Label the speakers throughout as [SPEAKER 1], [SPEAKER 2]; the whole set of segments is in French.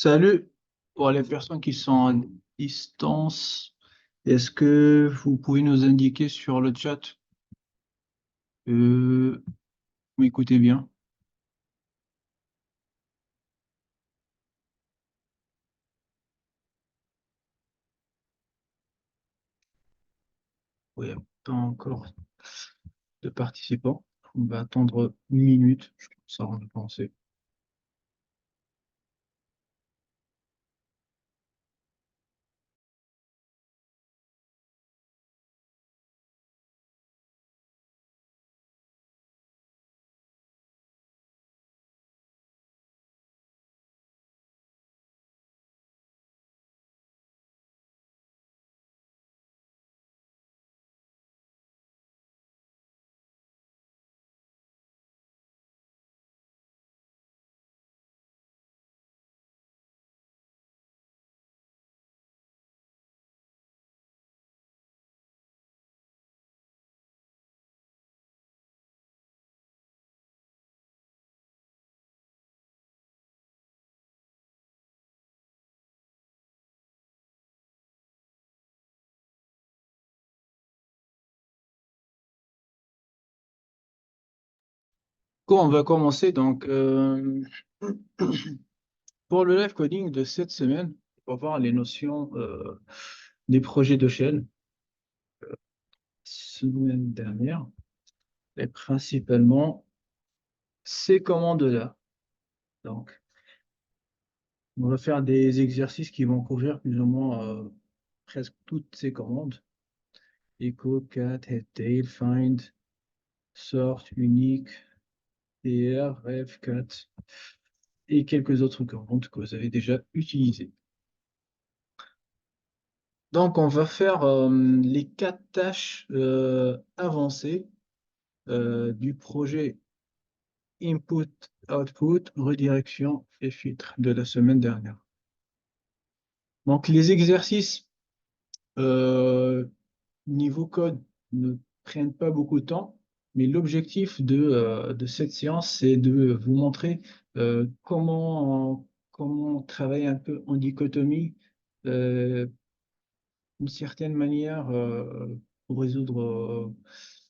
[SPEAKER 1] Salut pour les personnes qui sont à distance. Est-ce que vous pouvez nous indiquer sur le chat vous m'écoutez bien? Oui, il n'y a pas encore de participants. On va attendre une minute. Je pense ça va commencer. Quand on va commencer, donc, pour le live coding de cette semaine, on va voir les notions des projets de shell. Semaine dernière, et principalement ces commandes-là. Donc, on va faire des exercices qui vont couvrir plus ou moins presque toutes ces commandes. Echo, cat, head, tail, find, sort, unique, tr, ref, cat et quelques autres commandes que vous avez déjà utilisées. Donc, on va faire les quatre tâches avancées du projet input, output, redirection et filtre de la semaine dernière. Donc, les exercices euh, niveau code ne prennent pas beaucoup de temps, mais l'objectif de cette séance, c'est de vous montrer comment travailler un peu en dichotomie, d'une certaine manière, pour résoudre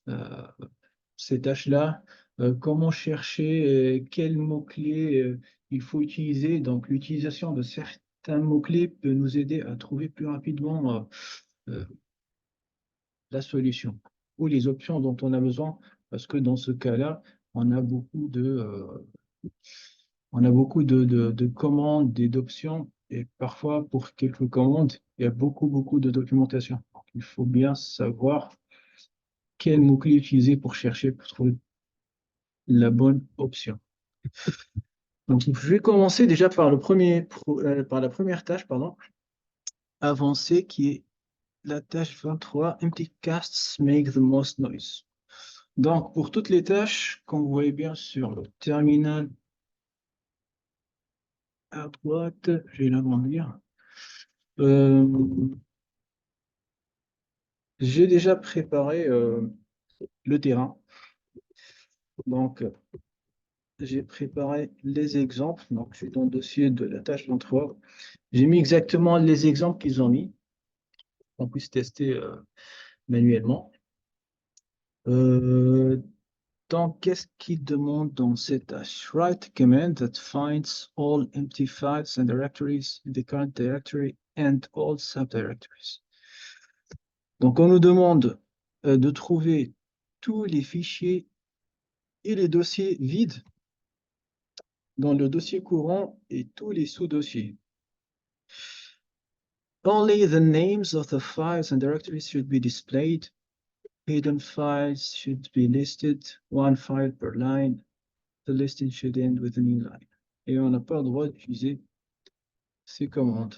[SPEAKER 1] euh, ces tâches-là, comment chercher, quels mots-clés il faut utiliser. Donc, l'utilisation de certains mots-clés peut nous aider à trouver plus rapidement la solution ou les options dont on a besoin, parce que dans ce cas-là, on a beaucoup de commandes et d'options, et parfois, pour quelques commandes, il y a beaucoup de documentation. Donc, il faut bien savoir quel mot-clé utiliser pour chercher, pour trouver la bonne option. Donc, je vais commencer déjà par par la première tâche, pardon, avancée, qui est la tâche 23, Empty casts make the most noise. Donc, pour toutes les tâches, comme vous voyez bien sur le terminal à droite, je vais l'agrandir. Euh, j'ai déjà préparé le terrain. Donc, j'ai préparé les exemples. Donc, je suis dans le dossier de la tâche 23. J'ai mis exactement les exemples qu'ils ont mis, qu'on puisse tester manuellement. Euh, donc, qu'est-ce qu'ils demandent dans cette tâche? Write a command that finds all empty files and directories in the current directory and all subdirectories. Donc, on nous demande de trouver tous les fichiers et les dossiers vides dans le dossier courant et tous les sous-dossiers. Only the names of the files and directories should be displayed. Hidden files should be listed, one file per line. The listing should end with a new line. Et on n'a pas le droit d'utiliser ces commandes.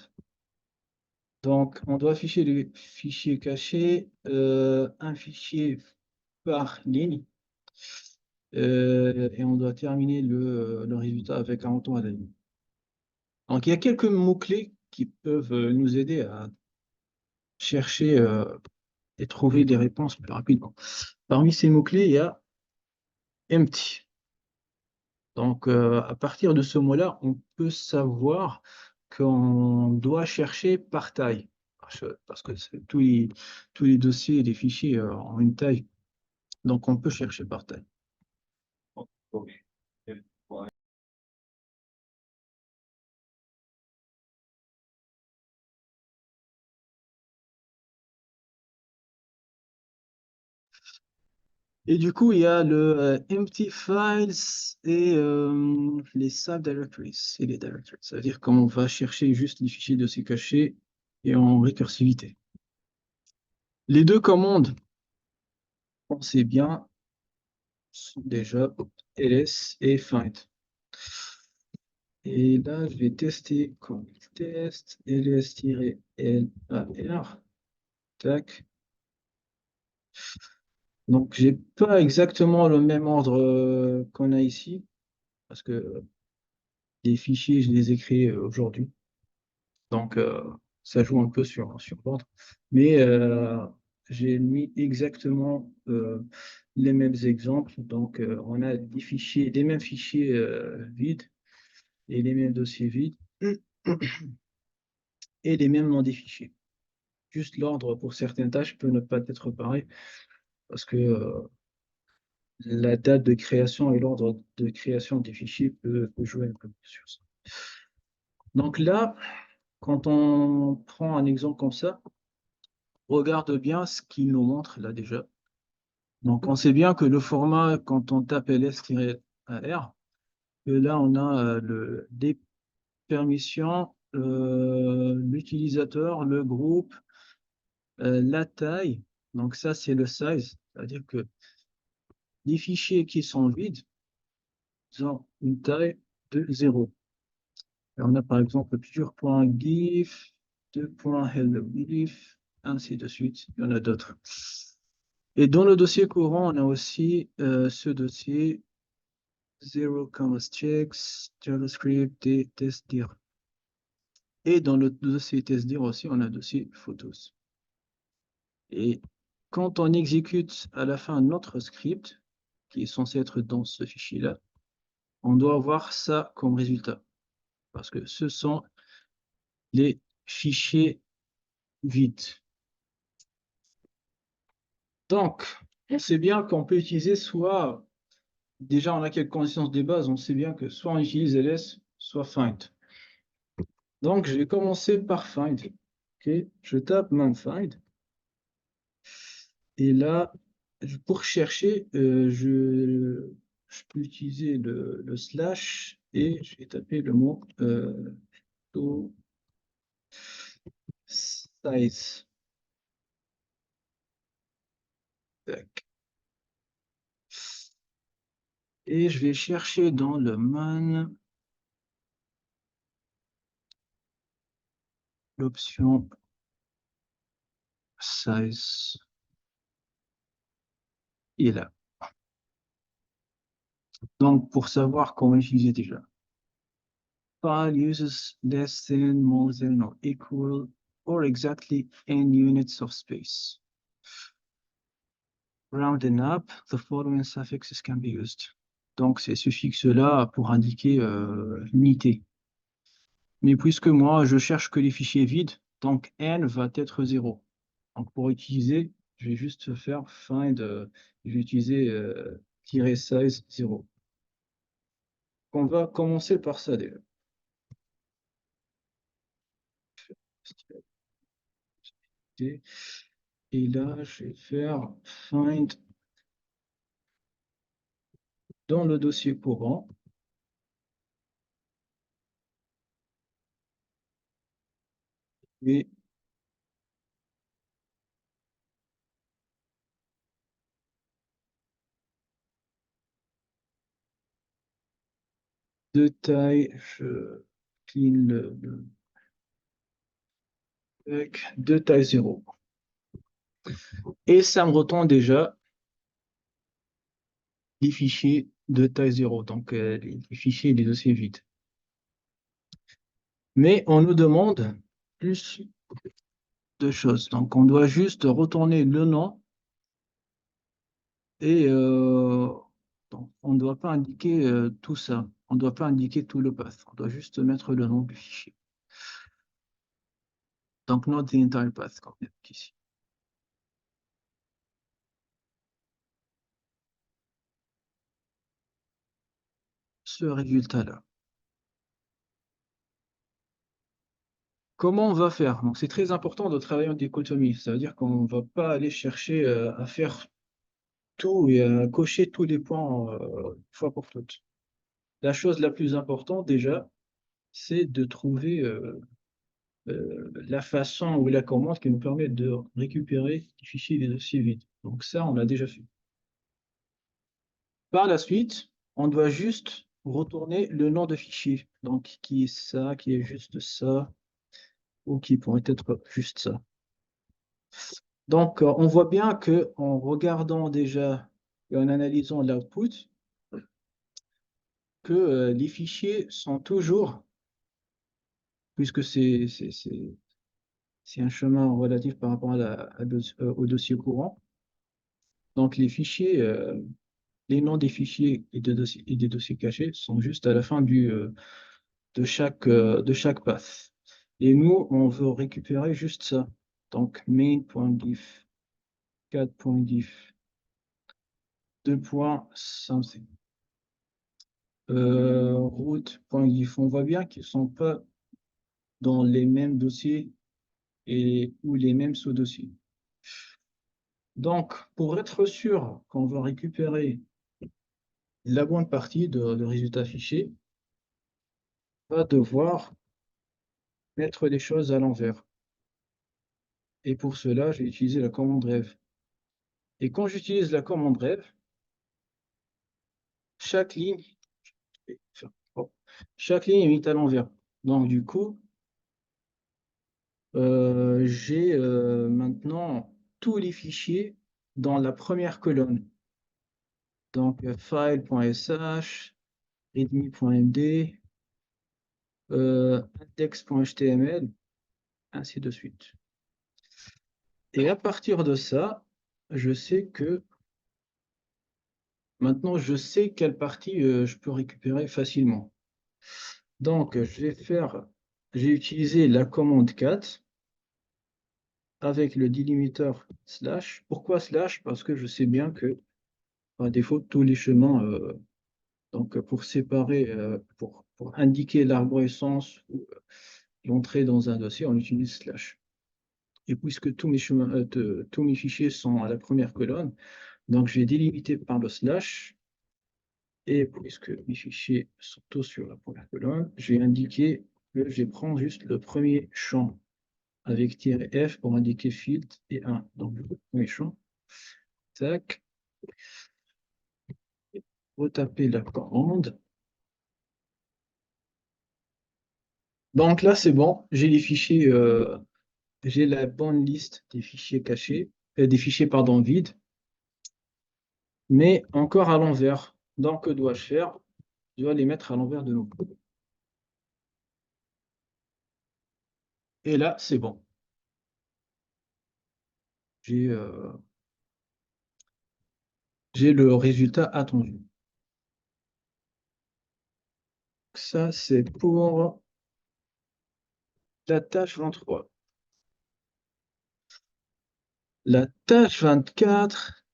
[SPEAKER 1] Donc, on doit afficher les fichiers cachés, un fichier par ligne, et on doit terminer le résultat avec un retour à la ligne. Donc, il y a quelques mots-clés qui peuvent nous aider à chercher et trouver des réponses plus rapidement. Parmi ces mots-clés, il y a empty. Donc, à partir de ce mot-là, on peut savoir qu'on doit chercher par taille. Parce que tous les dossiers et les fichiers ont une taille. Donc, on peut chercher par taille. Et du coup, il y a le empty files et les subdirectories et les directories. C'est-à-dire qu'on va chercher juste les fichiers dossiers cachés et en récursivité. Les deux commandes, pensez bien, sont déjà ls et find. Et là, je vais tester comme test ls-lar. Tac. Donc, j'ai pas exactement le même ordre qu'on a ici, parce que les fichiers, je les ai créés aujourd'hui. Donc, ça joue un peu sur l'ordre. Mais j'ai mis exactement les mêmes exemples. Donc, on a des fichiers, les mêmes fichiers vides et les mêmes dossiers vides et les mêmes noms des fichiers. Juste l'ordre pour certaines tâches peut ne pas être pareil parce que la date de création et l'ordre de création des fichiers peut jouer un peu sur ça. Donc là, quand on prend un exemple comme ça, regarde bien ce qu'il nous montre là déjà. Donc on sait bien que le format, quand on tape ls-r, que là on a des permissions, l'utilisateur, le groupe, la taille. Donc ça c'est le size, c'est-à-dire que les fichiers qui sont vides, ils ont une taille de 0. Et on a par exemple pure.gif, 2.hellogif, ainsi de suite. Il y en a d'autres. Et dans le dossier courant, on a aussi ce dossier 0,checks, JavaScript et testdir. Et dans le dossier testdir aussi, on a le dossier photos. Et quand on exécute à la fin notre script, qui est censé être dans ce fichier-là, on doit avoir ça comme résultat. Parce que ce sont les fichiers vides. Donc, on sait bien qu'on peut utiliser soit, déjà on a quelques connaissances des bases, on sait bien que soit on utilise ls, soit find. Donc, je vais commencer par find. Ok, je tape find. Et là, pour chercher, je peux utiliser le slash et je vais taper le mot to size. Tac. Et je vais chercher dans le man l'option size. Et là. Donc, pour savoir comment utiliser déjà. File uses less than, more than, or equal, or exactly n units of space. Rounding up, the following suffixes can be used. Donc, c'est ce suffixe-là pour indiquer l'unité. Mais puisque moi, je cherche que les fichiers vides, donc n va être 0. Donc, pour utiliser, je vais juste faire find, je vais utiliser -size 0. On va commencer par ça déjà. Et là, je vais faire find dans le dossier courant. Et de taille, je clean avec de taille 0. Et ça me retourne déjà les fichiers de taille 0, donc les fichiers et les dossiers vides. Mais on nous demande plus de choses. Donc on doit juste retourner le nom et donc, on ne doit pas indiquer tout ça. On ne doit pas indiquer tout le path. On doit juste mettre le nom du fichier. Donc, not the entire path, comme on dit ici. Ce résultat-là. Comment on va faire? Donc, c'est très important de travailler en dichotomie. Ça veut dire qu'on ne va pas aller chercher à faire tout et à cocher tous les points une fois pour toutes. La chose la plus importante, déjà, c'est de trouver la façon ou la commande qui nous permet de récupérer les fichiers et les dossiers vides. Donc ça, on l'a déjà fait. Par la suite, on doit juste retourner le nom de fichier. Donc, qui est ça, qui est juste ça, ou qui pourrait être juste ça. Donc, on voit bien que en regardant déjà et en analysant l'output, que les fichiers sont toujours, puisque c'est un chemin relatif par rapport au dossier courant, donc les fichiers, les noms des fichiers et des dossiers cachés sont juste à la fin de chaque path. Et nous, on veut récupérer juste ça. Donc, main.diff, 4.diff, 2.something. Route.diff. On voit bien qu'ils ne sont pas dans les mêmes dossiers ou les mêmes sous-dossiers. Donc, pour être sûr qu'on va récupérer la bonne partie de résultat fichier, on va devoir mettre les choses à l'envers. Et pour cela, j'ai utilisé la commande ref. Et quand j'utilise la commande ref, chaque ligne, chaque ligne est mise à l'envers. Donc, du coup, j'ai maintenant tous les fichiers dans la première colonne. Donc, file.sh, readme.md, index.html, ainsi de suite. Et à partir de ça, je sais que maintenant, je sais quelle partie je peux récupérer facilement. Donc, j'ai utilisé la commande cat avec le délimitateur slash. Pourquoi slash? Parce que je sais bien que, par défaut, tous les chemins, donc pour séparer, pour indiquer l'arborescence ou l'entrée dans un dossier, on utilise slash. Et puisque tous mes fichiers sont à la première colonne, donc j'ai délimité par le slash. Et puisque mes fichiers sont tous sur la première colonne, j'ai indiqué que je prends juste le premier champ avec -f pour indiquer field et 1. Donc, le premier champ, tac, retaper la commande. Donc là, c'est bon, j'ai les fichiers, j'ai la bonne liste des fichiers cachés, des fichiers, pardon, vides, mais encore à l'envers. Donc, que dois-je faire? Je dois les mettre à l'envers de nouveau. Et là, c'est bon. J'ai le résultat attendu. Ça, c'est pour la tâche 23. La tâche 24,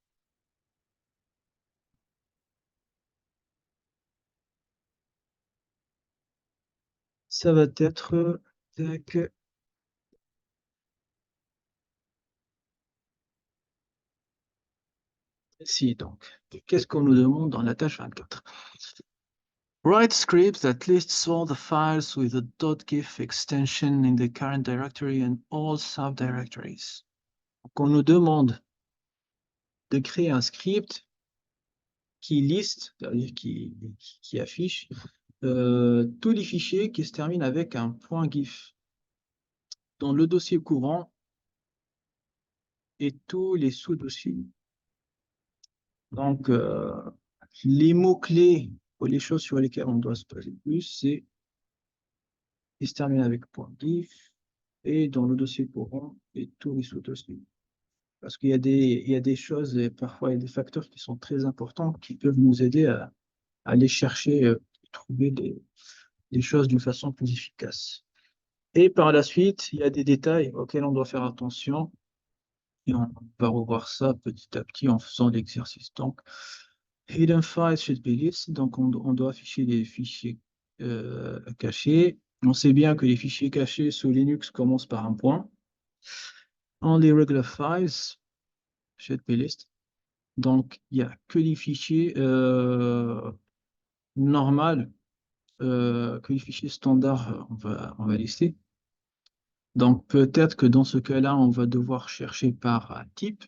[SPEAKER 1] ça va être tac, ici. Donc, qu'est-ce qu'on nous demande dans la tâche 24? Write script that lists all the files with the .gif extension in the current directory and all subdirectories. Donc, on nous demande de créer un script qui liste, c'est-à-dire qui affiche tous les fichiers qui se terminent avec un .gif dans le dossier courant et tous les sous-dossiers. Donc, les mots-clés ou les choses sur lesquelles on doit se baser plus, c'est qui se termine avec .gif et dans le dossier courant et tous les sous-dossiers. Parce il y a des choses, et parfois il y a des facteurs qui sont très importants qui peuvent nous aider à aller chercher, trouver des choses d'une façon plus efficace. Et par la suite, il y a des détails auxquels on doit faire attention. Et on va revoir ça petit à petit en faisant l'exercice. Donc, hidden files should be listed. Donc, on doit afficher les fichiers cachés. On sait bien que les fichiers cachés sous Linux commencent par un point. Only regular files should be listed. Donc, il n'y a que les fichiers normaux, que les fichiers standards, on va lister. Donc, peut-être que dans ce cas-là, on va devoir chercher par type.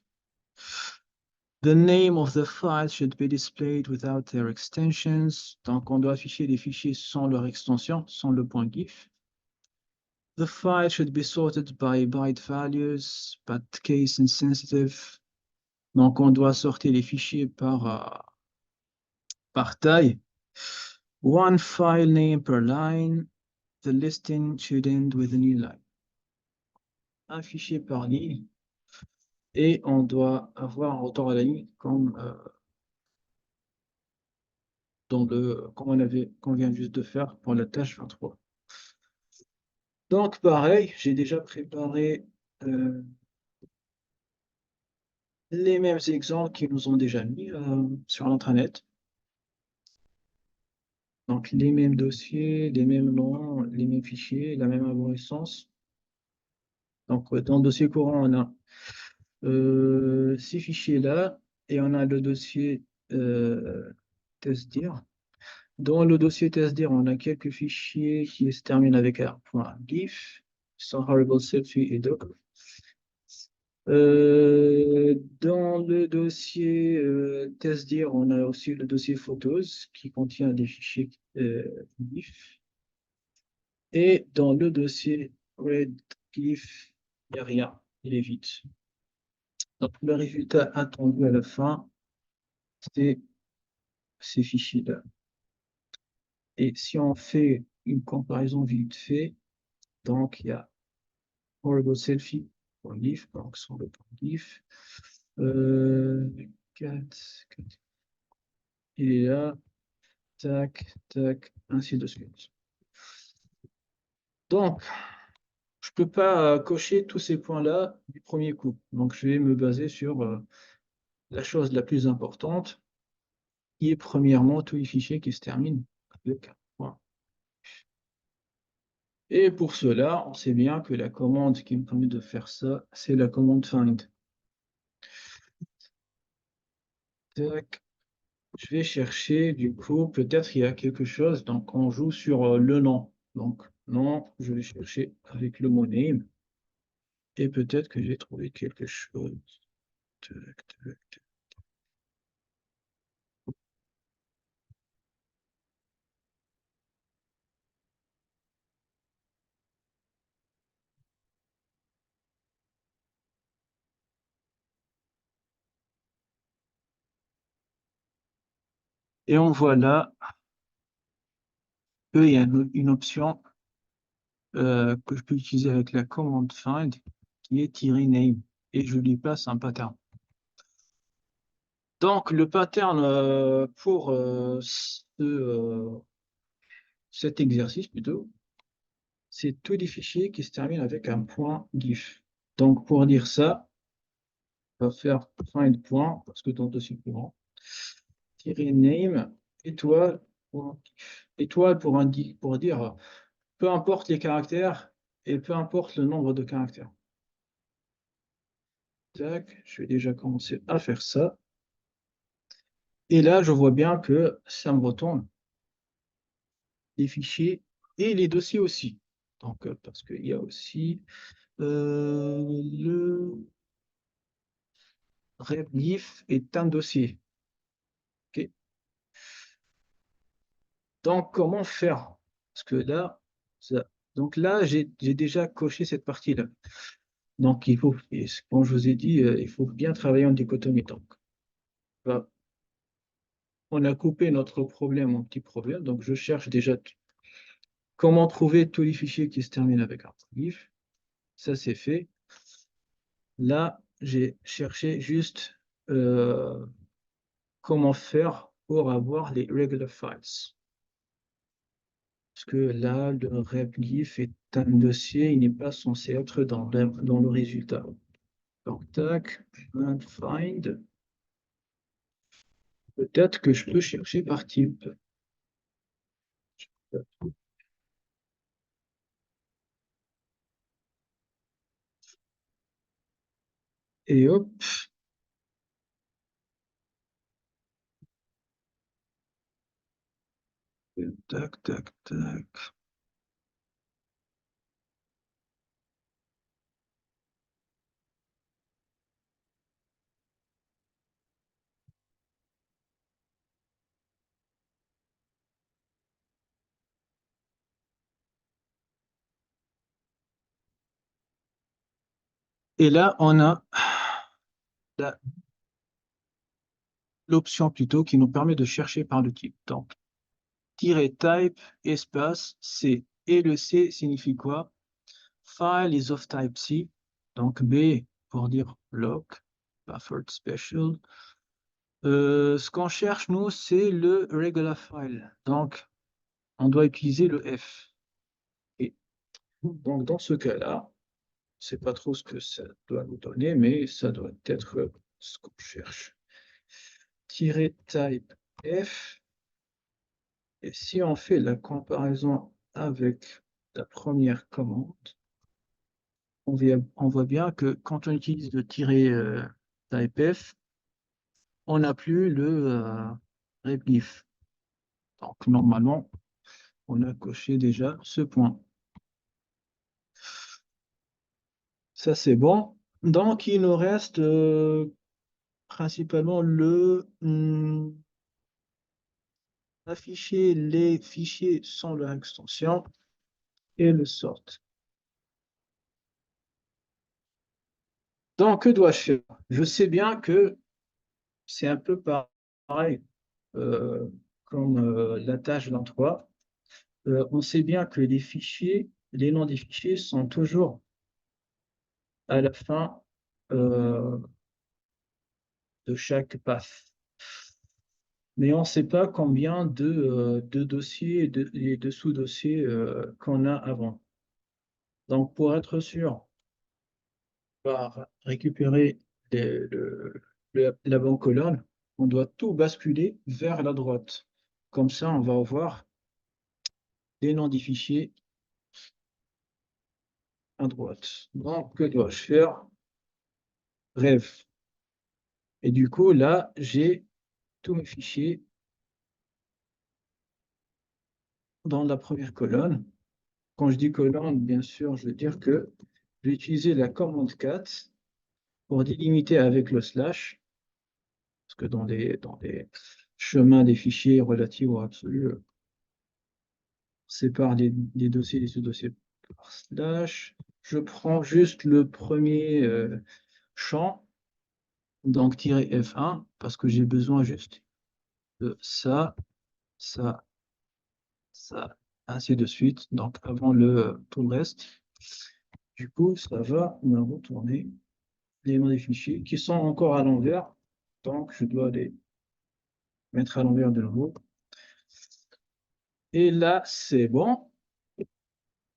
[SPEAKER 1] The name of the file should be displayed without their extensions. Donc, on doit afficher les fichiers sans leur extension, sans le point GIF. The file should be sorted by byte values, but case insensitive. Donc, on doit sortir les fichiers par taille. One file name per line. The listing should end with a new line. Un fichier par ligne. Et on doit avoir un retour à la ligne comme qu'on vient juste de faire pour la tâche 23. Donc, pareil, j'ai déjà préparé euh, les mêmes exemples qu'ils nous ont déjà mis sur l'intranet. Donc, les mêmes dossiers, les mêmes noms, les mêmes fichiers, la même arborescence. Donc, dans le dossier courant, on a ces fichiers-là et on a le dossier testdir. Dans le dossier testdir, on a quelques fichiers qui se terminent avec un point .gif, sans horrible selfie et doc. Dans le dossier testdir, on a aussi le dossier photos qui contient des fichiers GIF. Et dans le dossier readGIF, il n'y a rien, il est vide. Donc le résultat attendu à la fin, c'est ces fichiers-là. Et si on fait une comparaison vite fait, donc il y a horrible selfie pour GIF, donc sans le point GIF. 4, il est là. Tac, tac, ainsi de suite. Donc, je ne peux pas cocher tous ces points-là du premier coup. Donc, je vais me baser sur la chose la plus importante, qui est premièrement tous les fichiers qui se terminent avec un point. Et pour cela, on sait bien que la commande qui me permet de faire ça, c'est la commande find. Tac. Je vais chercher, du coup, peut-être il y a quelque chose. Donc, on joue sur le nom. Donc, nom, je vais chercher avec le mot name. Et peut-être que j'ai trouvé quelque chose. Tac, tac, tac. Et on voit là qu'il y a une option que je peux utiliser avec la commande find qui est -name. Et je lui passe un pattern. Donc, le pattern pour cet exercice, plutôt, c'est tous les fichiers qui se terminent avec un point GIF. Donc, pour dire ça, on va faire find point, parce que dans le dossier courant, -name, étoile, point GIF. Étoile pour dire peu importe les caractères et peu importe le nombre de caractères. Tac, je vais déjà commencer à faire ça. Et là, je vois bien que ça me retourne les fichiers et les dossiers aussi. Donc, parce qu'il y a aussi le RepGIF est un dossier. Ok. Donc, comment faire? Parce que là, donc là, j'ai déjà coché cette partie-là. Donc, comme je vous ai dit, il faut bien travailler en dichotomie. Donc, bah, on a coupé notre problème en petits problèmes. Donc, je cherche déjà comment trouver tous les fichiers qui se terminent avec un GIF. Ça, c'est fait. Là, j'ai cherché juste euh, comment faire pour avoir les regular files. Parce que là, le RepGif est un dossier, il n'est pas censé être dans le résultat. Donc, tac, find. Peut-être que je peux chercher par type. Et hop, tac, tac, tac. Et là, on a l'option plutôt qui nous permet de chercher par le type. Donc, type, espace, C. Et le C signifie quoi? File is of type C. Donc, B pour dire block, buffered special. Ce qu'on cherche, nous, c'est le regular file. Donc, on doit utiliser le F. Et donc, dans ce cas-là, je ne sais pas trop ce que ça doit nous donner, mais ça doit être ce qu'on cherche. Type F. Et si on fait la comparaison avec la première commande, on voit bien que quand on utilise le type F, on n'a plus le replif. Donc, normalement, on a coché déjà ce point. Ça, c'est bon. Donc, il nous reste principalement afficher les fichiers sans leur extension et le sort. Donc, que dois-je faire? Je sais bien que c'est un peu pareil comme la tâche d'emploi. On sait bien que les fichiers, les noms des fichiers sont toujours à la fin euh, de chaque path. Mais on ne sait pas combien de dossiers et de sous-dossiers qu'on a avant. Donc, pour être sûr, par récupérer la bonne colonne, on doit tout basculer vers la droite. Comme ça, on va avoir les noms des fichiers à droite. Donc, que dois-je faire? Bref. Et du coup, là, j'ai tous mes fichiers dans la première colonne. Quand je dis colonne, bien sûr, je veux dire que je vais utiliser la commande cat pour délimiter avec le slash, parce que dans les chemins des fichiers relatifs ou absolus, on sépare les dossiers et les sous-dossiers par slash. Je prends juste le premier champ, donc -F1, parce que j'ai besoin juste de ça, ça, ça, ainsi de suite. Donc avant tout le reste. Du coup, ça va me retourner les noms des fichiers qui sont encore à l'envers. Donc, je dois les mettre à l'envers de nouveau. Et là, c'est bon.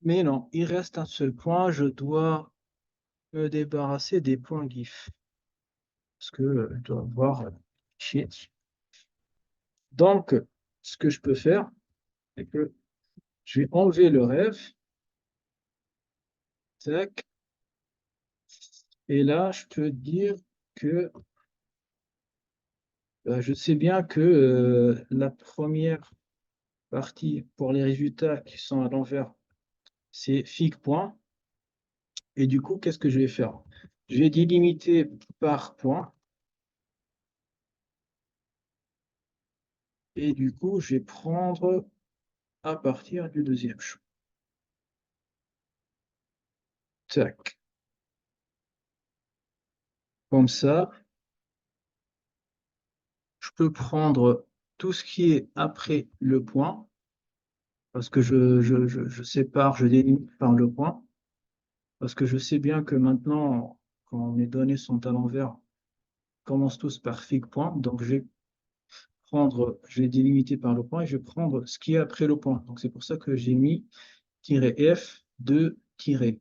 [SPEAKER 1] Mais non, il reste un seul point. Je dois me débarrasser des points GIF. Parce que je dois avoir fichier. Donc, ce que je peux faire, c'est que je vais enlever le rêve. Tac. Et là, je peux dire que je sais bien que la première partie pour les résultats qui sont à l'envers, c'est fig point. Et du coup, qu'est-ce que je vais faire? Je vais délimiter par point. Et du coup, je vais prendre à partir du deuxième champ. Tac. Comme ça, je peux prendre tout ce qui est après le point, parce que je sépare, je délimite par le point, parce que je sais bien que maintenant, quand mes données sont à l'envers, commencent tous par fig point. Donc, je vais je vais délimiter par le point et je vais prendre ce qui est après le point. Donc, c'est pour ça que j'ai mis "-f" de tiret.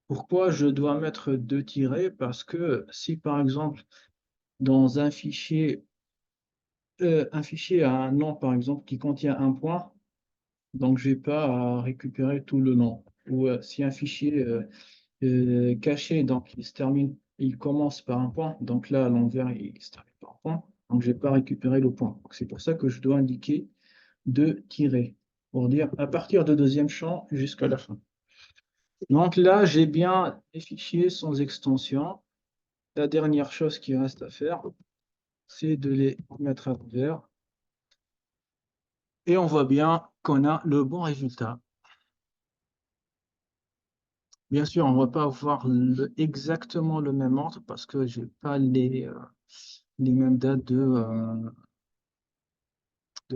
[SPEAKER 1] Pourquoi je dois mettre deux tirets? Parce que si, par exemple, dans un fichier a un nom, par exemple, qui contient un point, donc je n'ai pas à récupérer tout le nom. Ou si un fichier caché, donc il commence par un point, donc là, à l'envers, il se termine par un point, donc je n'ai pas récupéré le point. Donc, c'est pour ça que je dois indiquer deux tirets, pour dire à partir de deuxième champ jusqu'à la fin. Donc là, j'ai bien les fichiers sans extension. La dernière chose qui reste à faire, c'est de les mettre à l'envers. Et on voit bien qu'on a le bon résultat. Bien sûr, on ne va pas avoir exactement le même ordre parce que je n'ai pas les mêmes dates de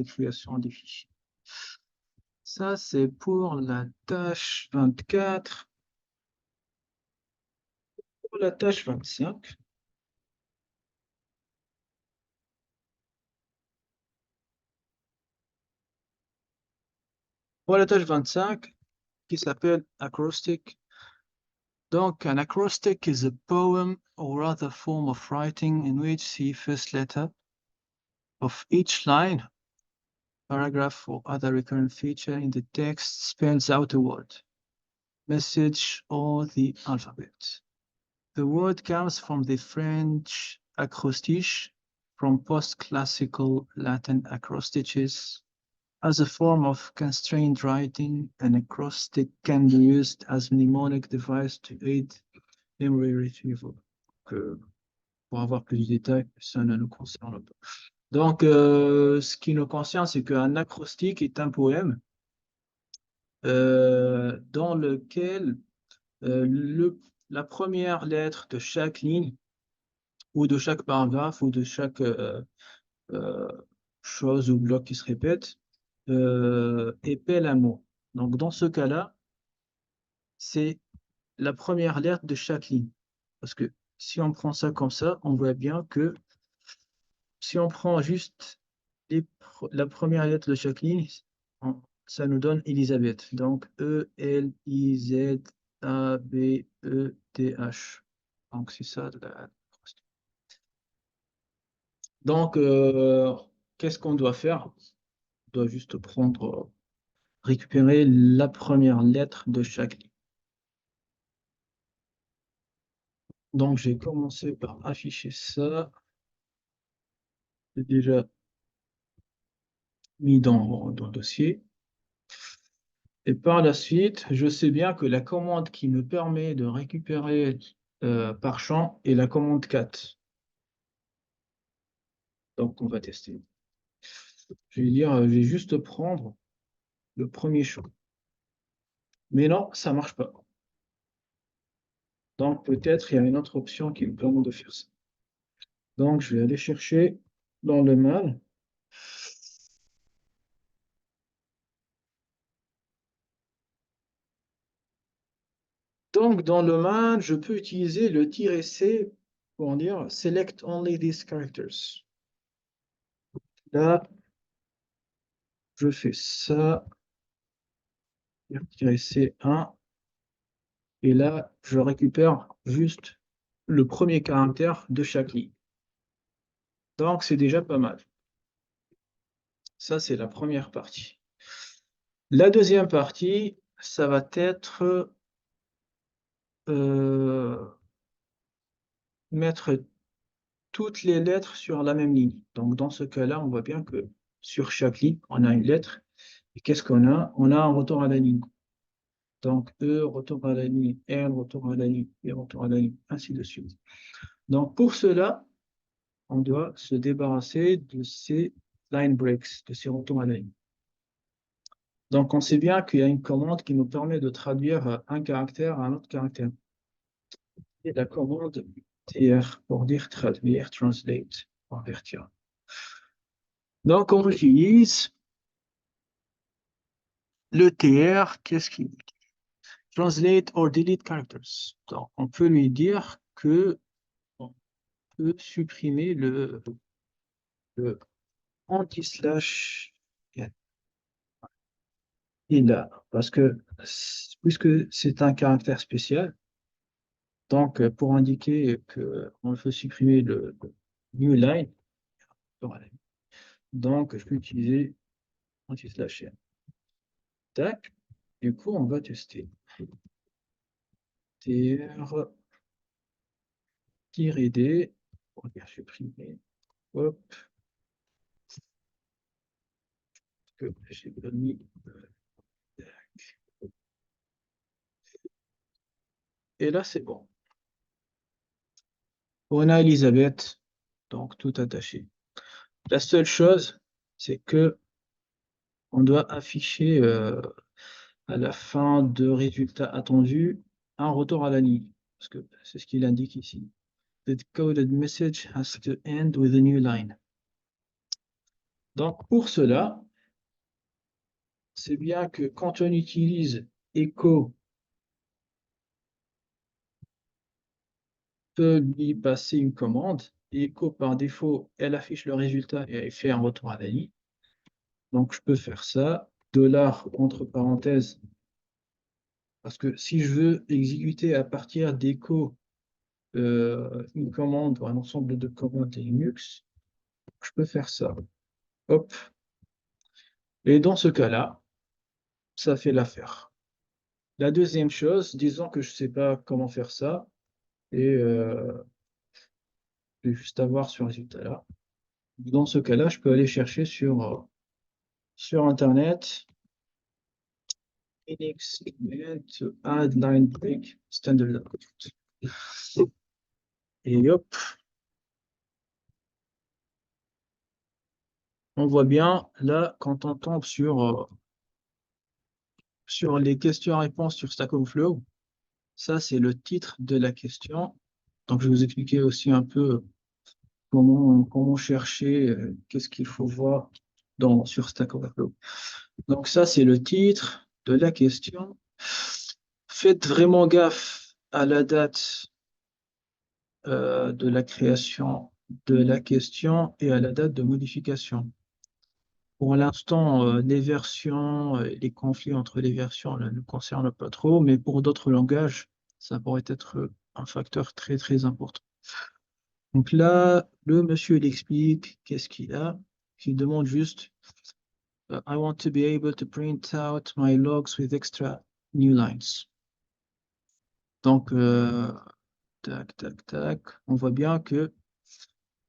[SPEAKER 1] création des fichiers. Ça, c'est pour la tâche 24. Pour la tâche 25, pour la tâche 25, qui s'appelle acrostic. Donc, an acrostic is a poem or other form of writing in which the first letter of each line, paragraph, or other recurrent feature in the text spells out a word, message, or the alphabet. The word comes from the French acrostiche, from post-classical Latin acrostiches. As a form of constrained writing, an acrostic can be used as a mnemonic device to aid memory retrieval. Pour avoir plus de détails, ça ne nous concerne pas. Donc, ce qui nous concerne, c'est qu'un acrostique est un poème dans lequel la première lettre de chaque ligne ou de chaque paragraphe ou de chaque euh, chose ou bloc qui se répète épelle un mot. Donc, dans ce cas-là, c'est la première lettre de chaque ligne. Parce que si on prend ça comme ça, on voit bien que si on prend juste la première lettre de chaque ligne, ça nous donne Elisabeth. Donc, Elizabeth. Donc, c'est ça. Donc, qu'est-ce qu'on doit faire? On doit juste récupérer la première lettre de chaque ligne. Donc, j'ai commencé par afficher ça. C'est déjà mis dans le dossier. Et par la suite, je sais bien que la commande qui me permet de récupérer par champ est la commande cat. Donc, on va tester. Je vais dire, je vais juste prendre le premier champ. Mais non, ça ne marche pas. Donc, peut-être il y a une autre option qui me permet de faire ça. Donc, je vais aller chercher dans le main. Donc, dans le main, je peux utiliser le "-c" pour dire "select only these characters". Là, je fais ça, "-c1", et là, je récupère juste le premier caractère de chaque ligne. Donc, c'est déjà pas mal. Ça, c'est la première partie. La deuxième partie, ça va être mettre toutes les lettres sur la même ligne. Donc, dans ce cas-là, on voit bien que sur chaque ligne, on a une lettre. Et qu'est-ce qu'on a? On a un retour à la ligne. Donc, E, retour à la ligne, N, retour à la ligne, et retour à la ligne, ainsi de suite. Donc, pour cela, on doit se débarrasser de ces line breaks, de ces retours à la ligne. Donc, on sait bien qu'il y a une commande qui nous permet de traduire un caractère à un autre caractère. Et la commande TR pour dire traduire, translate, convertir. Donc, on utilise le TR, qu'est-ce qu'il dit? Translate or delete characters. Donc, on peut lui dire que on peut supprimer le anti-slash et là, parce que puisque c'est un caractère spécial, donc pour indiquer qu'on veut supprimer le new line, donc je peux utiliser anti-slash n. Tac, du coup on va tester. tr-d pour dire supprimer. Hop, que j'ai pas mis. Et là, c'est bon. On a Elisabeth, donc tout attaché. La seule chose, c'est que on doit afficher à la fin de résultat attendu un retour à la ligne, parce que c'est ce qu'il indique ici. The coded message has to end with a new line. Donc pour cela, c'est bien que quand on utilise echo, peut lui passer une commande. Et echo par défaut, elle affiche le résultat et elle fait un retour à la ligne. Donc je peux faire ça, dollar entre parenthèses, parce que si je veux exécuter à partir d'echo une commande ou un ensemble de commandes Linux, je peux faire ça. Hop. Et dans ce cas-là, ça fait l'affaire. La deuxième chose, disons que je ne sais pas comment faire ça, et je vais juste avoir ce résultat-là. Dans ce cas-là, je peux aller chercher sur Internet Linux to add line break standard output. Et hop, on voit bien là quand on tombe sur les questions-réponses sur Stack Overflow. Ça, c'est le titre de la question. Donc, je vais vous expliquer aussi un peu comment chercher, qu'est-ce qu'il faut voir sur Stack Overflow. Donc, ça, c'est le titre de la question. Faites vraiment gaffe à la date de la création de la question et à la date de modification. Pour l'instant, les versions, les conflits entre les versions ne nous concernent pas trop, mais pour d'autres langages, ça pourrait être un facteur très très important. Donc là, le monsieur, il explique qu'est-ce qu'il a. Il demande juste I want to be able to print out my logs with extra new lines. Donc, tac, tac, tac. On voit bien que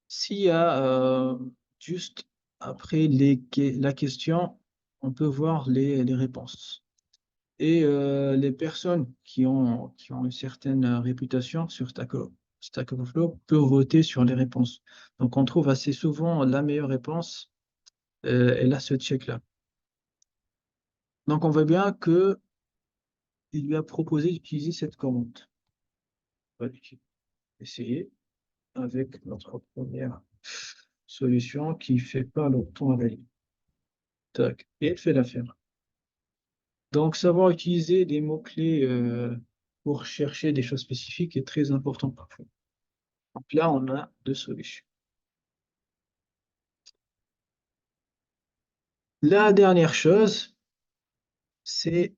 [SPEAKER 1] s'il y a juste après la question, on peut voir les réponses. Et les personnes qui ont une certaine réputation sur Stack Overflow peuvent voter sur les réponses. Donc on trouve assez souvent la meilleure réponse, et là, ce check-là. Donc on voit bien qu'il lui a proposé d'utiliser cette commande. On va essayer avec notre première solution qui ne fait pas le ton à la ligne. Tac. Et elle fait l'affaire. Donc, savoir utiliser des mots-clés pour chercher des choses spécifiques est très important parfois. Donc là, on a deux solutions. La dernière chose, c'est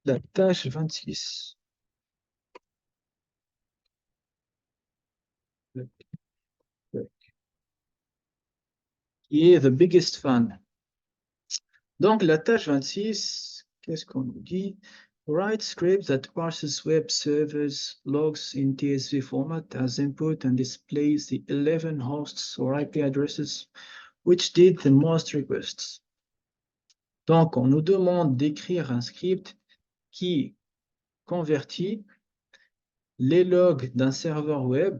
[SPEAKER 1] la tâche 26. Qui est the biggest fun. Donc, la tâche 26, qu'est-ce qu'on nous dit? Write script that parses web servers logs in TSV format as input and displays the 11 hosts or IP addresses which did the most requests. Donc, on nous demande d'écrire un script qui convertit les logs d'un serveur web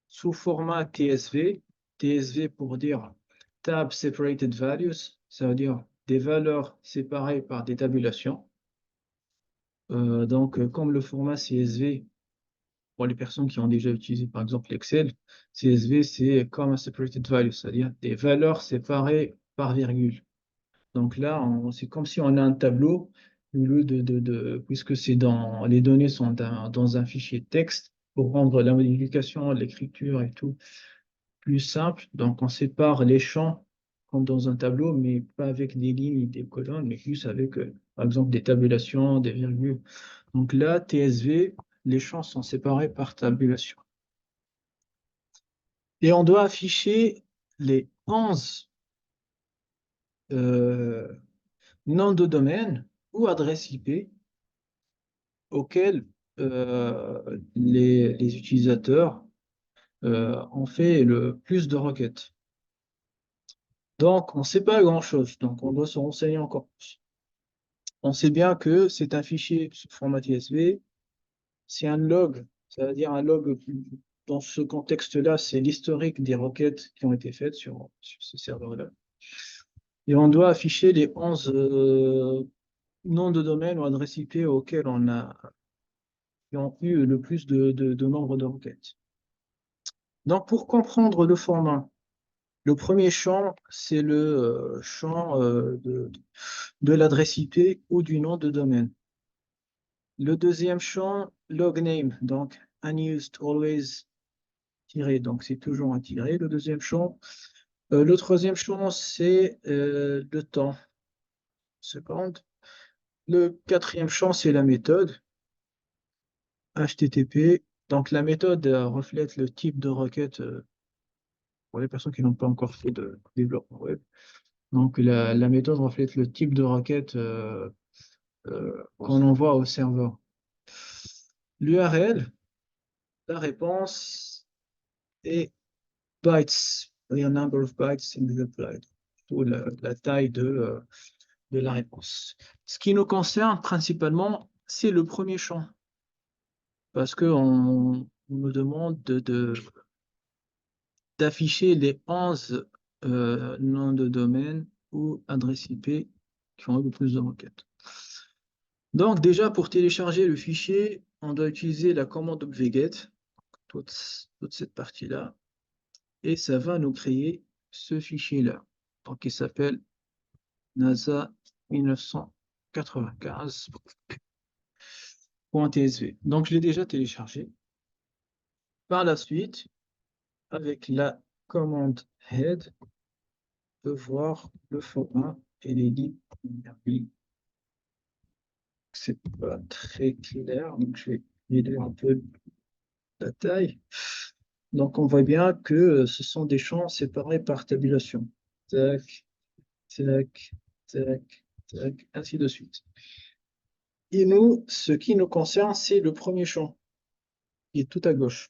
[SPEAKER 1] sous format TSV. TSV pour dire Tab Separated Values, ça veut dire des valeurs séparées par des tabulations. Donc, comme le format CSV, pour les personnes qui ont déjà utilisé par exemple l'Excel, CSV c'est comme Separated Values, c'est-à-dire des valeurs séparées par virgule. Donc là, c'est comme si on a un tableau, au lieu puisque les données sont dans un fichier texte, pour rendre la modification, l'écriture et tout plus simple. Donc, on sépare les champs comme dans un tableau, mais pas avec des lignes et des colonnes, mais plus avec, par exemple, des tabulations, des virgules. Donc là, TSV, les champs sont séparés par tabulation. Et on doit afficher les 11 euh, noms de domaine ou adresses IP auxquels les utilisateurs ont fait le plus de requêtes. Donc, on ne sait pas grand-chose, donc on doit se renseigner encore plus. On sait bien que c'est un fichier sous format TSV, c'est un log, ça veut dire un log, dans ce contexte-là, c'est l'historique des requêtes qui ont été faites sur ce serveur-là. Et on doit afficher les 11 noms de domaine ou adresses IP auxquels qui ont eu le plus de nombre de requêtes. Donc, pour comprendre le format, le premier champ, c'est le champ de l'adresse IP ou du nom de domaine. Le deuxième champ, log name, donc unused, always, tiré, donc c'est toujours un tiré, le deuxième champ. Le troisième champ, c'est le temps, seconde. Le quatrième champ, c'est la méthode, HTTP. Donc la méthode reflète le type de requête pour les personnes qui n'ont pas encore fait de développement web. Donc la méthode reflète le type de requête qu'on envoie au serveur. L'URL, la réponse est bytes, a number of bytes in the reply, ou la taille de la réponse. Ce qui nous concerne principalement, c'est le premier champ, parce qu'on nous demande d'afficher les 11 noms de domaine ou adresses IP qui ont eu le plus de requêtes. Donc déjà, pour télécharger le fichier, on doit utiliser la commande wget, toute cette partie-là, et ça va nous créer ce fichier-là. Donc il s'appelle NASA 1995.tsv. Donc je l'ai déjà téléchargé. Par la suite, avec la commande head, on peut voir le format et les lignes. C'est pas très clair, donc je vais réduire un peu la taille. Donc on voit bien que ce sont des champs séparés par tabulation. Tac, tac, tac, tac, ainsi de suite. Et nous, ce qui nous concerne, c'est le premier champ, qui est tout à gauche.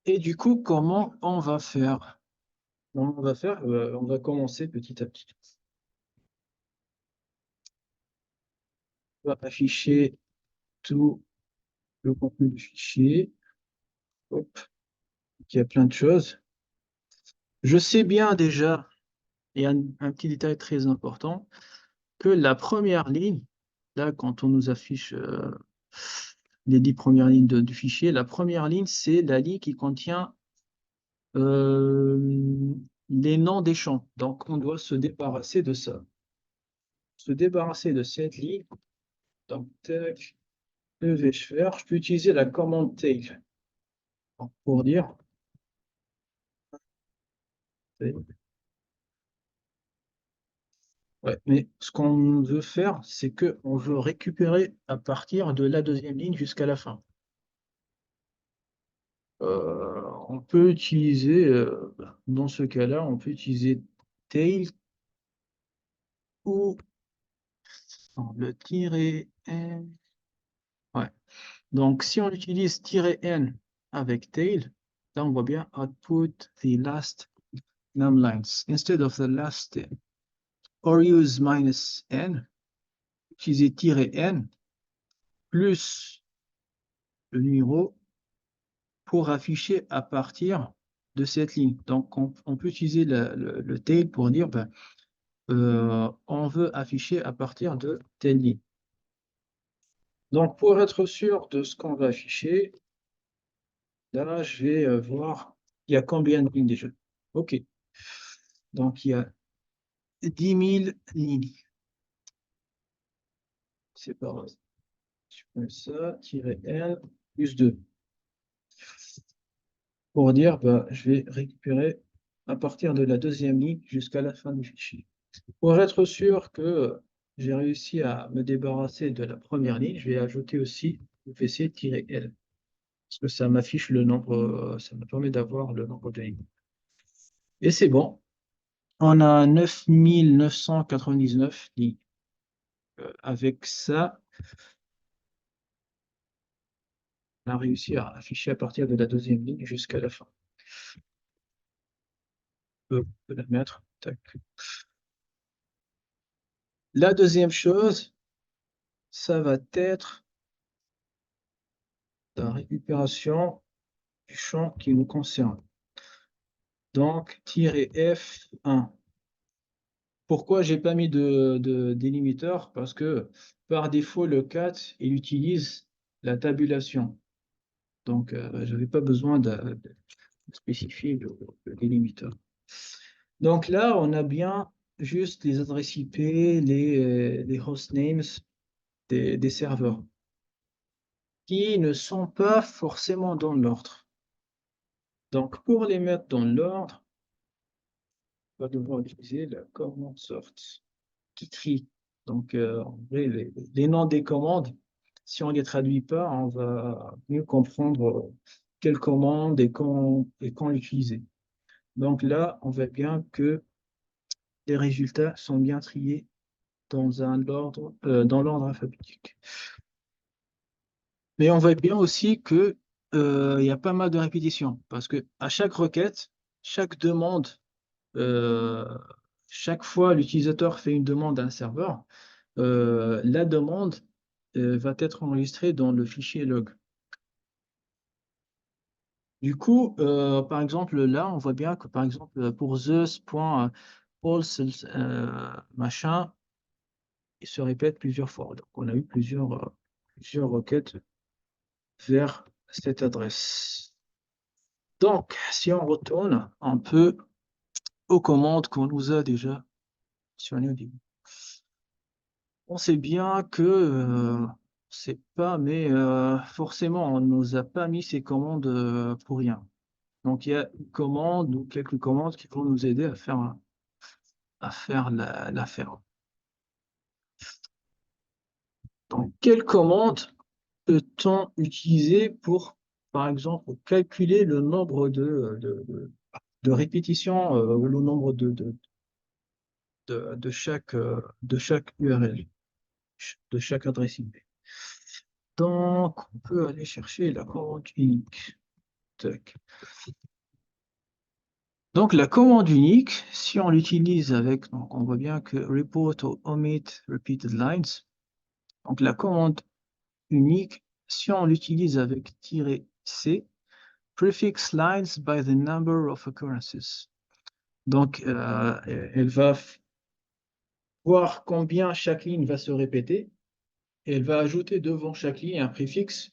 [SPEAKER 1] Et du coup, comment on va faire? On va faire, on va commencer petit à petit. On va afficher tout le contenu du fichier. Hop, il y a plein de choses. Je sais bien déjà, et un petit détail très important, que la première ligne, là, quand on nous affiche les 10 premières lignes du fichier, la première ligne, c'est la ligne qui contient les noms des champs. Donc, on doit se débarrasser de ça. Se débarrasser de cette ligne. Donc, tac, que vais-je faire? Je peux utiliser la commande tail pour dire. Ouais, mais ce qu'on veut faire, c'est qu'on veut récupérer à partir de la deuxième ligne jusqu'à la fin. On peut utiliser, dans ce cas-là, on peut utiliser tail ou le tiret n. Ouais. Donc, si on utilise "-n" avec tail, là, on voit bien output the last num lines. Instead of the last or use "-n", utiliser "-n" plus le numéro pour afficher à partir de cette ligne. Donc, on peut utiliser le tail pour dire, ben, on veut afficher à partir de telle ligne. Donc, pour être sûr de ce qu'on va afficher, là, je vais voir, il y a combien de lignes déjà. OK. Donc, il y a 10 000 lignes. C'est pas vrai. Je fais ça, tiret N, plus 2. Pour dire, bah, je vais récupérer à partir de la deuxième ligne jusqu'à la fin du fichier. Pour être sûr que j'ai réussi à me débarrasser de la première ligne, je vais ajouter aussi VC-L. Parce que ça m'affiche le nombre, ça me permet d'avoir le nombre de lignes. Et c'est bon. On a 9999 lignes. Avec ça, on a réussi à afficher à partir de la deuxième ligne jusqu'à la fin. On peut la mettre. Tac. La deuxième chose, ça va être la récupération du champ qui nous concerne. Donc, -F1. Pourquoi j'ai pas mis de délimiteur? Parce que par défaut, le 4, il utilise la tabulation. Donc, je n'avais pas besoin de spécifier le délimiteur. Donc là, on a bien juste les adresses IP, les hostnames des serveurs, qui ne sont pas forcément dans l'ordre. Donc, pour les mettre dans l'ordre, on va devoir utiliser la commande sort qui trie. Donc, en vrai, les noms des commandes, si on ne les traduit pas, on va mieux comprendre quelle commande et quand l'utiliser. Donc là, on voit bien que les résultats sont bien triés dans l'ordre alphabétique. Mais on voit bien aussi que il y a pas mal de répétitions parce que à chaque requête, chaque demande, euh, chaque fois l'utilisateur fait une demande à un serveur, la demande va être enregistrée dans le fichier log. Du coup, par exemple, là, on voit bien que, par exemple, pour this.pulse machin, il se répète plusieurs fois. Donc, on a eu plusieurs requêtes vers cette adresse. Donc, si on retourne un peu aux commandes qu'on nous a déjà mentionnées au début, on sait bien que c'est pas, mais forcément, on ne nous a pas mis ces commandes pour rien. Donc, il y a une commande ou quelques commandes qui vont nous aider à faire l'affaire. Donc, quelle commande peut-on utiliser pour, par exemple, calculer le nombre de répétitions ou le nombre de chaque URL, de chaque adresse IP? Donc, on peut aller chercher la commande unique. Tac. Donc, la commande unique, si on l'utilise avec, donc on voit bien que report or omit repeated lines. Donc, la commande unique, si on l'utilise avec -c, prefix lines by the number of occurrences. Donc, elle va voir combien chaque ligne va se répéter et elle va ajouter devant chaque ligne un préfixe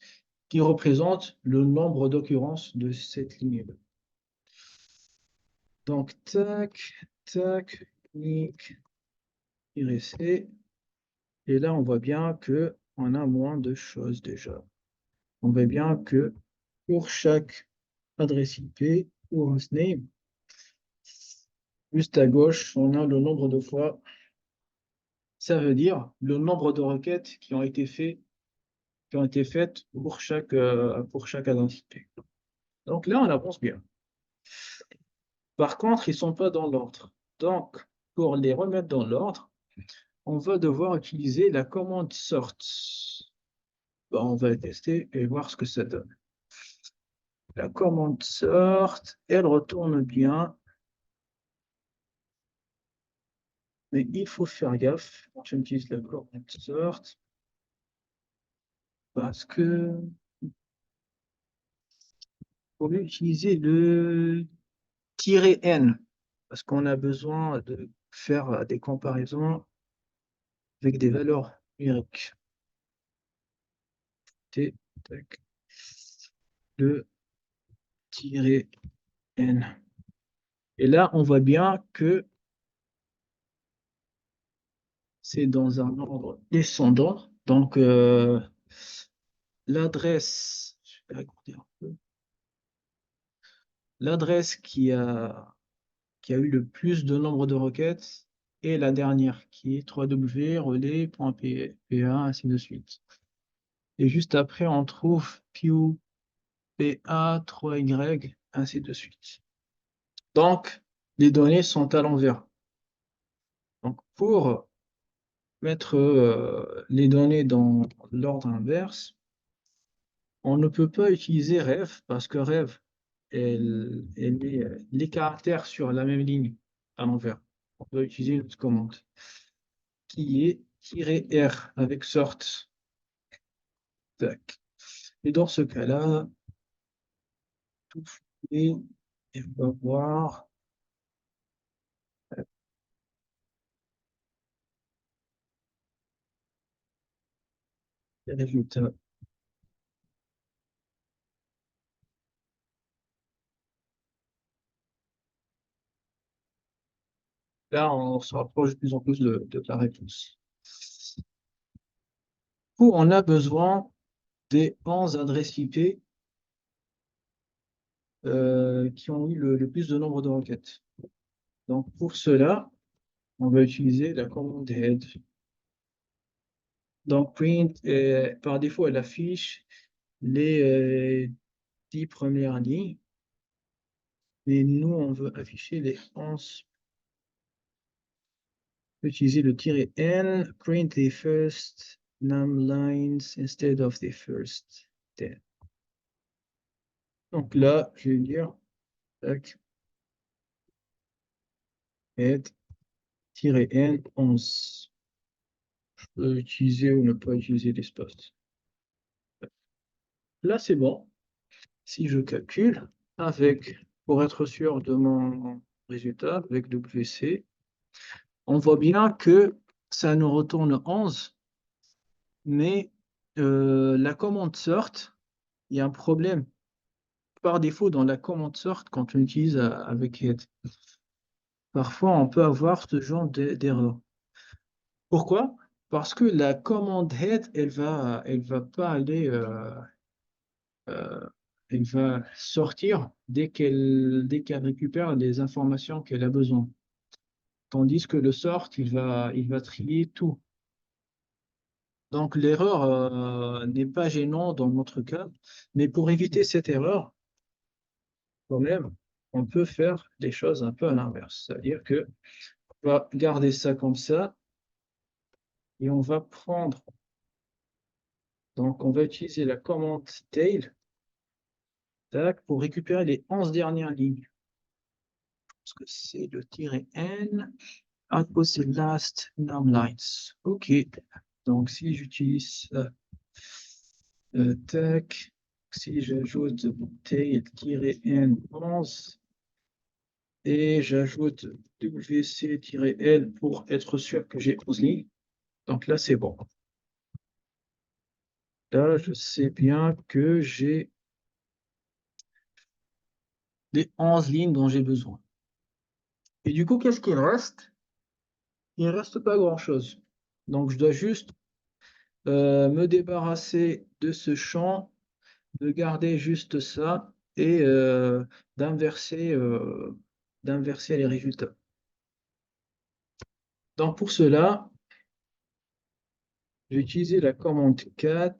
[SPEAKER 1] qui représente le nombre d'occurrences de cette ligne-là. Donc, tac, tac, unique, -c. Et là, on voit bien qu'on a moins de choses déjà. On voit bien que pour chaque adresse IP ou hostname, juste à gauche, on a le nombre de fois. Ça veut dire le nombre de requêtes qui ont été faites pour chaque adresse IP. Donc là, on avance bien. Par contre, ils ne sont pas dans l'ordre. Donc, pour les remettre dans l'ordre, on va devoir utiliser la commande sort. Bon, on va tester et voir ce que ça donne. La commande sort, elle retourne bien. Mais il faut faire gaffe quand j'utilise la commande sort parce que faut utiliser le -n parce qu'on a besoin de faire des comparaisons avec des valeurs numériques. Tac, le -n. Et là, on voit bien que c'est dans un ordre descendant. Donc, l'adresse, je vais agrandir un peu. L'adresse qui a eu le plus de nombre de requêtes est la dernière, qui est www.relais.pa, ainsi de suite. Et juste après, on trouve PU, PA, 3Y, ainsi de suite. Donc, les données sont à l'envers. Donc, pour mettre les données dans l'ordre inverse, on ne peut pas utiliser ref parce que ref, elle met les caractères sur la même ligne à l'envers. On peut utiliser une autre commande qui est -r avec sort. Tac. Et dans ce cas-là, tout fait, et on va voir les résultats. Là, on se rapproche de plus en plus de la réponse. Où on a besoin des 11 adresses IP qui ont eu le plus de nombre de requêtes. Donc, pour cela, on va utiliser la commande head. Donc, print, par défaut, elle affiche les 10 premières lignes. Mais nous, on veut afficher les 11. Utiliser le "-n", print the first num lines instead of the first 10. Donc là, je vais dire, tac, head-n 11. Je peux utiliser ou ne pas utiliser l'espace. Là, c'est bon. Si je calcule avec, pour être sûr de mon résultat, avec WC, on voit bien que ça nous retourne 11, mais la commande sort, il y a un problème. Par défaut, dans la commande sort, quand on utilise avec head, parfois on peut avoir ce genre d'erreur. Pourquoi? Parce que la commande head, elle va pas aller, euh, elle va sortir dès qu'elle récupère les informations qu'elle a besoin. Tandis que le sort, il va trier tout. Donc l'erreur n'est pas gênante dans notre cas, mais pour éviter cette erreur, quand même, on peut faire des choses un peu à l'inverse. C'est-à-dire que on va garder ça comme ça et on va prendre, donc on va utiliser la commande tail, tac, pour récupérer les 11 dernières lignes. Parce que c'est le "-n", output c'est last num lines. OK. Donc si j'utilise ça, tac, si j'ajoute tail-n 11 et j'ajoute wc-l pour être sûr que j'ai 11 lignes, donc là c'est bon. Là, je sais bien que j'ai les 11 lignes dont j'ai besoin. Et du coup, qu'est-ce qu'il reste? Il ne reste pas grand-chose. Donc, je dois juste me débarrasser de ce champ, de garder juste ça et d'inverser d'inverser les résultats. Donc, pour cela, j'ai utilisé la commande cat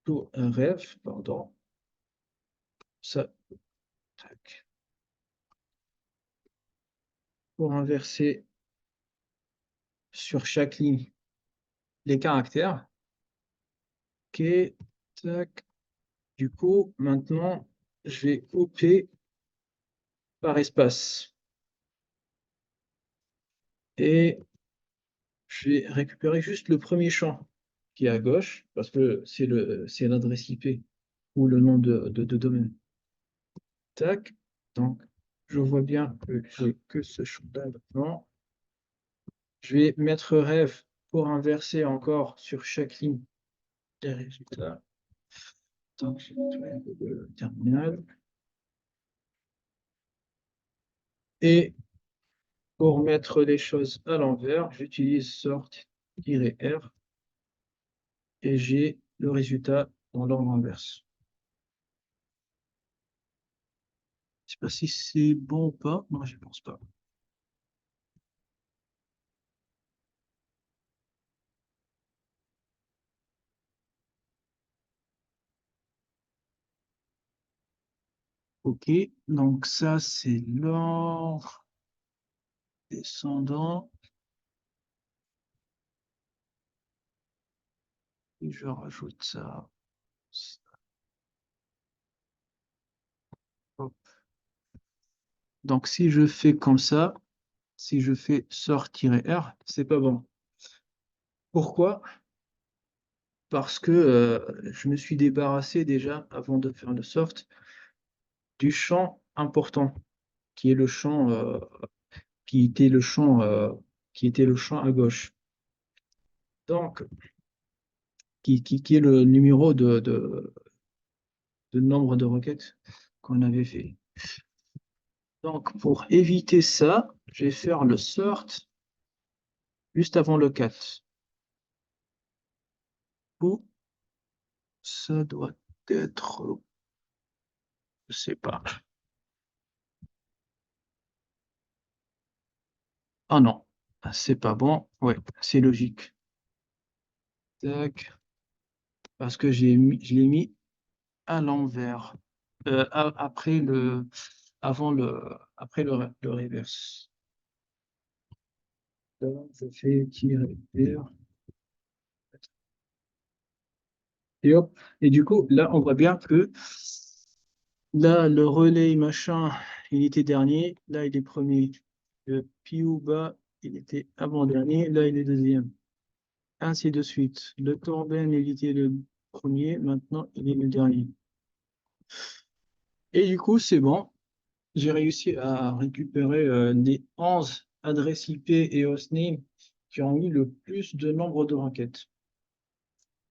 [SPEAKER 1] pour un ref, pardon, ça, tac, pour inverser sur chaque ligne les caractères. OK, tac. Du coup, maintenant, je vais couper par espace. Et je vais récupérer juste le premier champ qui est à gauche, parce que c'est l'adresse IP ou le nom de domaine. Tac. Donc, je vois bien que j'ai que ce champ-là maintenant. Je vais mettre ref pour inverser encore sur chaque ligne les résultats. Donc, je vais nettoyer le terminal. Et pour mettre les choses à l'envers, j'utilise sort-r et j'ai le résultat dans l'ordre inverse. Je sais pas si c'est bon ou pas. Non, je pense pas. Ok, donc ça, c'est l'ordre descendant. Et je rajoute ça. Hop. Donc, si je fais comme ça, si je fais sort-r, c'est pas bon. Pourquoi? Parce que je me suis débarrassé déjà, avant de faire le sort, du champ important, qui est le champ, qui était le champ, qui était le champ à gauche. Donc, qui est le numéro de nombre de requêtes qu'on avait fait. Donc, pour éviter ça, je vais faire le sort juste avant le 4. Ou ça doit être, je sais pas. Ah non, c'est pas bon. Ouais, c'est logique. Tac, parce que je l'ai mis à l'envers. Après le reverse. Donc, je fais tirer vers. Et hop. Et du coup, là, on voit bien que là, le relais machin, il était dernier. Là, il est premier. Le Piouba, il était avant-dernier. Là, il est deuxième. Ainsi de suite. Le Torben, il était le premier. Maintenant, il est le dernier. Et du coup, c'est bon. J'ai réussi à récupérer les 11 adresses IP et hostname qui ont eu le plus de nombre de requêtes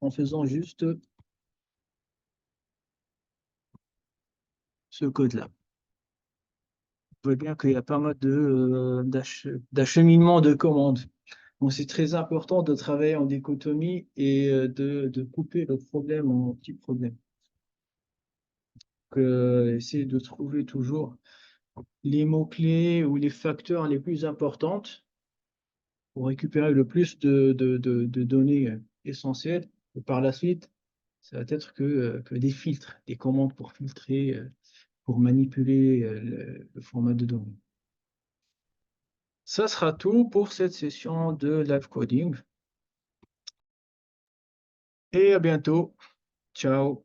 [SPEAKER 1] en faisant juste ce code-là. On voit bien qu'il y a pas mal d'acheminement de commandes. Donc, c'est très important de travailler en dichotomie et de couper le problème en petits problèmes. Essayer de trouver toujours les mots-clés ou les facteurs les plus importantes pour récupérer le plus de données essentielles. Et par la suite, ça va être que des filtres, des commandes pour filtrer, pour manipuler le format de données. Ça sera tout pour cette session de live coding et à bientôt. Ciao.